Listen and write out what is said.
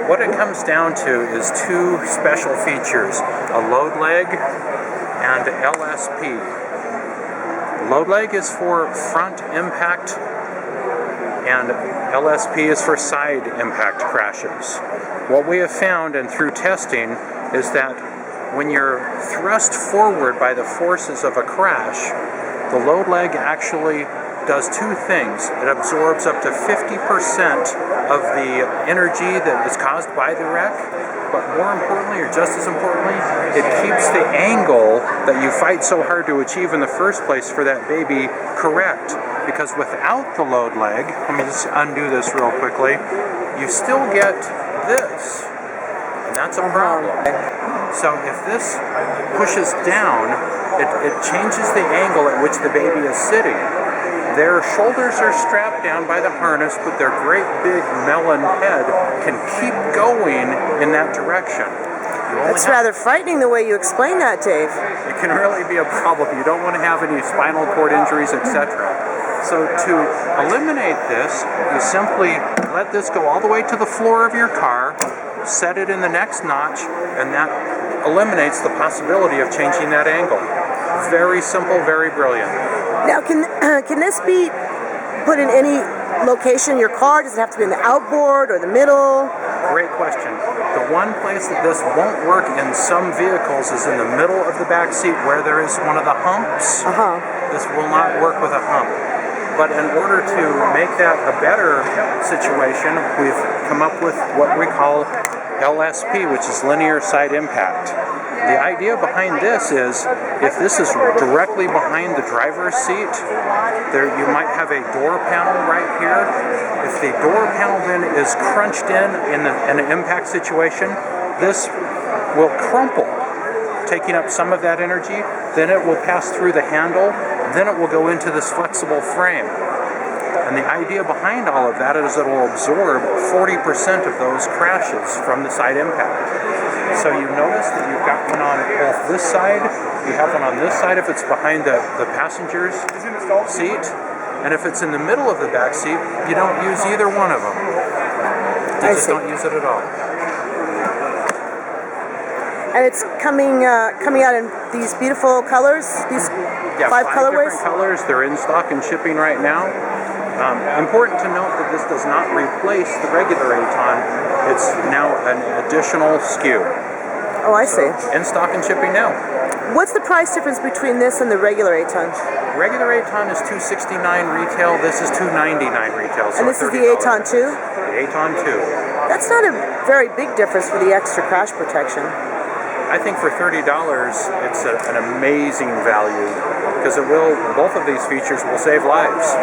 what it comes down to is two special features, a load leg and LSP. Load leg is for front impact and LSP is for side impact crashes. What we have found, and through testing, is that when you're thrust forward by the forces of a crash, the load leg actually does two things. It absorbs up to 50% of the energy that is caused by the wreck, but more importantly, or just as importantly, it keeps the angle that you fight so hard to achieve in the first place for that baby correct. Because without the load leg, let me just undo this real quickly, you still get this, and that's a problem. So if this pushes down, it changes the angle at which the baby is sitting. Their shoulders are strapped down by the harness, but their great big melon head can keep going in that direction. That's rather frightening the way you explain that, Dave. It can really be a problem. You don't want to have any spinal cord injuries, etc. So to eliminate this, you simply let this go all the way to the floor of your car, set it in the next notch, and that eliminates the possibility of changing that angle. Very simple, very brilliant. Now, can this be put in any location in your car? Does it have to be in the outboard or the middle? Great question. The one place that this won't work in some vehicles is in the middle of the back seat where there is one of the humps. This will not work with a hump. But in order to make that a better situation, we've come up with what we call LSP, which is linear side impact. The idea behind this is, if this is directly behind the driver's seat, there you might have a door panel right here. If the door panel then is crunched in an impact situation, this will crumple, taking up some of that energy. Then it will pass through the handle. Then it will go into this flexible frame. And the idea behind all of that is it will absorb 40% of those crashes from the side impact. So you notice that you've got one on both this side, you have one on this side if it's behind the passenger's seat, and if it's in the middle of the back seat, you don't use either one of them. You just don't use it at all. And it's coming out in these beautiful colors, these five colorways? Different colors. They're in stock and shipping right now. Important to note that this does not replace the regular Aton. It's now an additional SKU. Oh, I see. In stock and shipping now. What's the price difference between this and the regular Aton? Regular Aton is $269 retail. This is $299 retail. So and this is the Aton 2? The Aton 2. That's not a very big difference for the extra crash protection. I think for $30, it's an amazing value because both of these features will save lives.